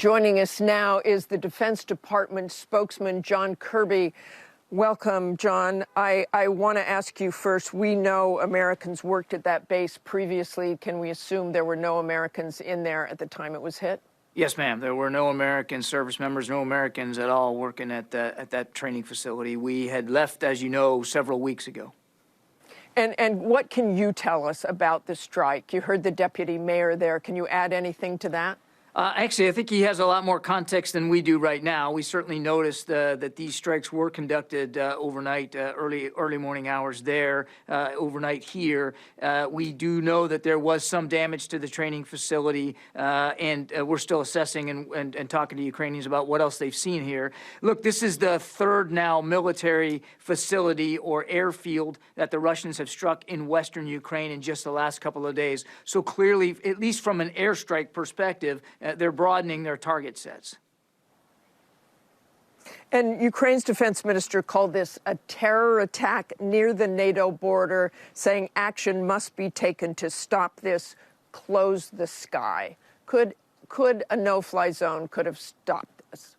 Joining us now is the Defense Department spokesman, John Kirby. Welcome, John. I want to ask you first, we know Americans worked at that base previously. Can we assume there were no Americans in there at the time it was hit? Yes, ma'am. There were no American service members, no Americans at all working at that training facility. We had left, as you know, several weeks ago. And what can you tell us about the strike? You heard the deputy mayor there. Can you add anything to that? Actually, I think he has a lot more context than we do right now. We certainly noticed that these strikes were conducted overnight, early morning hours there, overnight here. We do know that there was some damage to the training facility, and we're still assessing and talking to Ukrainians about what else they've seen here. Look, this is the third now military facility or airfield that the Russians have struck in western Ukraine in just the last couple of days. So clearly, at least from an airstrike perspective, they're broadening their target sets. And Ukraine's defense minister called this a terror attack near the NATO border, saying action must be taken to stop this, close the sky. Could a no-fly zone could have stopped this?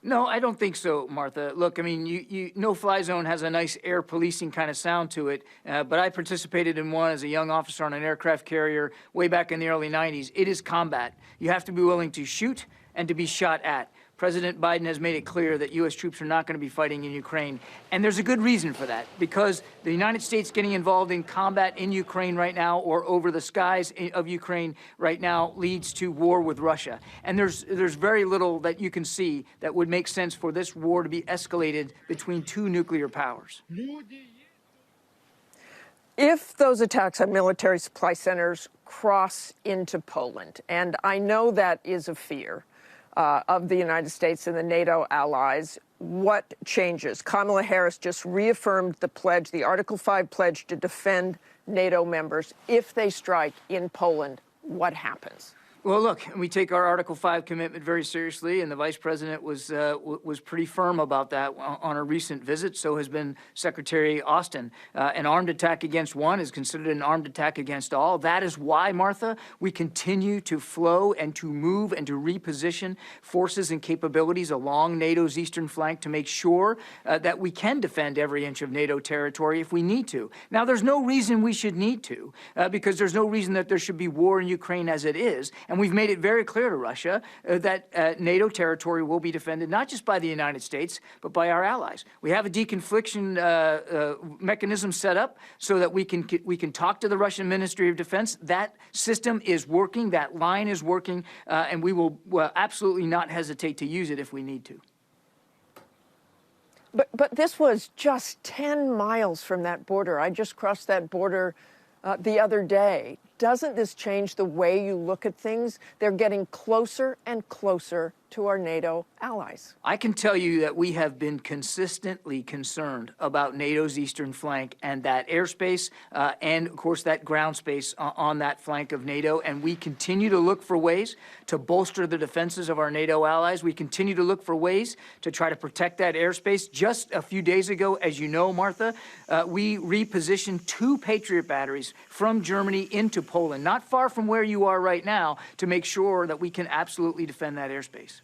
No, I don't think so, Martha. Look, I mean, no-fly zone has a nice air policing kind of sound to it, but I participated in one as a young officer on an aircraft carrier way back in the early 90s. It is combat. You have to be willing to shoot and to be shot at. President Biden has made it clear that U.S. troops are not going to be fighting in Ukraine. And there's a good reason for that, because the United States getting involved in combat in Ukraine right now or over the skies of Ukraine right now leads to war with Russia. And there's very little that you can see that would make sense for this war to be escalated between two nuclear powers. If those attacks on military supply centers cross into Poland, and I know that is a fear, of the United States and the NATO allies, what changes? Kamala Harris just reaffirmed the pledge, the Article 5 pledge to defend NATO members. If they strike in Poland, what happens? Well, look, we take our Article 5 commitment very seriously, and the Vice President was pretty firm about that on a recent visit. So has been Secretary Austin. An armed attack against one is considered an armed attack against all. That is why, Martha, we continue to flow and to move and to reposition forces and capabilities along NATO's eastern flank to make sure that we can defend every inch of NATO territory if we need to. Now, there's no reason we should need to, because there's no reason that there should be war in Ukraine as it is. And we've made it very clear to Russia that NATO territory will be defended not just by the United States, but by our allies. We have a deconfliction mechanism set up so that we can talk to the Russian Ministry of Defense. That system is working, that line is working, and we will absolutely not hesitate to use it if we need to. But this was just 10 miles from that border. I just crossed that border the other day. Doesn't this change the way you look at things? They're getting closer and closer to our NATO allies. I can tell you that we have been consistently concerned about NATO's eastern flank and that airspace and, of course, that ground space on that flank of NATO. And we continue to look for ways to bolster the defenses of our NATO allies. We continue to look for ways to try to protect that airspace. Just a few days ago, as you know, Martha, we repositioned 2 Patriot batteries from Germany into Poland, not far from where you are right now, to make sure that we can absolutely defend that airspace.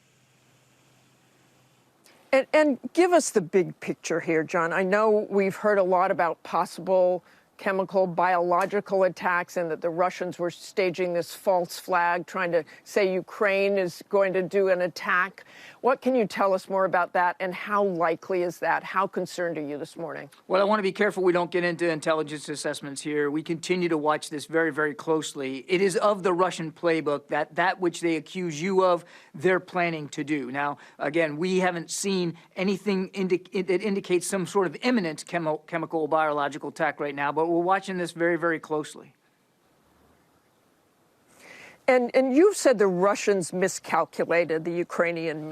And give us the big picture here, John. I know we've heard a lot about possible chemical, biological attacks and that the Russians were staging this false flag, trying to say Ukraine is going to do an attack. What can you tell us more about that, and how likely is that? How concerned are you this morning? Well, I want to be careful we don't get into intelligence assessments here. We continue to watch this very, very closely. It is of the Russian playbook that which they accuse you of, they're planning to do. Now, again, we haven't seen anything that indicates some sort of imminent chemical or biological attack right now, but we're watching this very, very closely. And you've said the Russians miscalculated the Ukrainian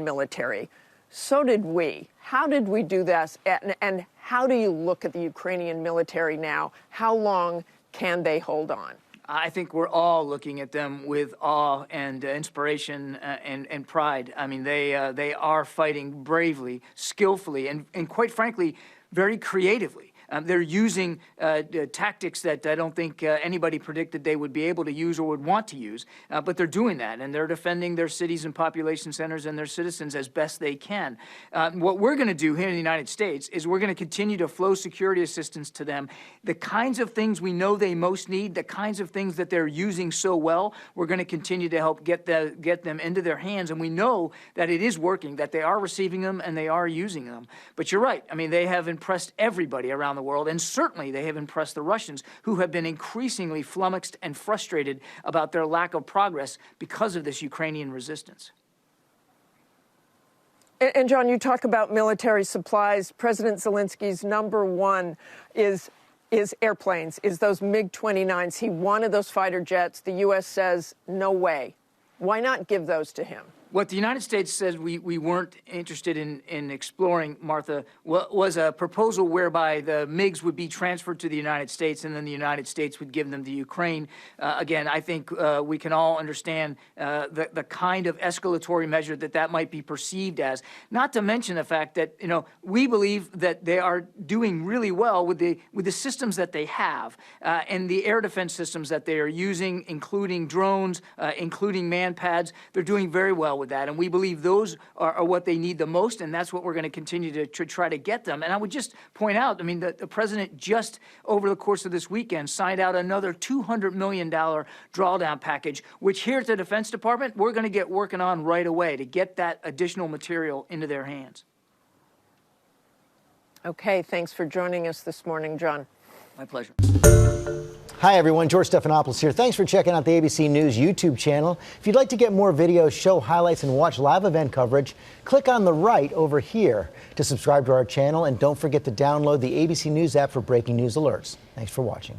military. So did we. How did we do this? And how do you look at the Ukrainian military now? How long can they hold on? I think we're all looking at them with awe and inspiration and pride. I mean, they are fighting bravely, skillfully, and quite frankly, very creatively. They're using tactics that I don't think anybody predicted they would be able to use or would want to use, but they're doing that, and they're defending their cities and population centers and their citizens as best they can. What we're going to do here in the United States is we're going to continue to flow security assistance to them. The kinds of things we know they most need, the kinds of things that they're using so well, we're going to continue to help get them into their hands. And we know that it is working, that they are receiving them and they are using them. But you're right. I mean, they have impressed everybody around the world, and certainly they have impressed the Russians, who have been increasingly flummoxed and frustrated about their lack of progress because of this Ukrainian resistance. And John, you talk about military supplies. President Zelensky's number one is airplanes, is those MiG-29s. He wanted those fighter jets. The U.S. says, no way. Why not give those to him? What the United States says we weren't interested in exploring, Martha, was a proposal whereby the MiGs would be transferred to the United States and then the United States would give them to Ukraine. Again, I think we can all understand the kind of escalatory measure that might be perceived as, not to mention the fact that, you know, we believe that they are doing really well with the systems that they have and the air defense systems that they are using, including drones, including man pads. They're doing very well with that, and we believe those are what they need the most, and that's what we're going to continue to try to get them. And I would just point out, I mean, the president just over the course of this weekend signed out another $200 million drawdown package, which here at the Defense Department, we're going to get working on right away to get that additional material into their hands. Okay, thanks for joining us this morning, John. My pleasure. Hi, everyone. George Stephanopoulos here. Thanks for checking out the ABC News YouTube channel. If you'd like to get more videos, show highlights, and watch live event coverage, click on the right over here to subscribe to our channel. And don't forget to download the ABC News app for breaking news alerts. Thanks for watching.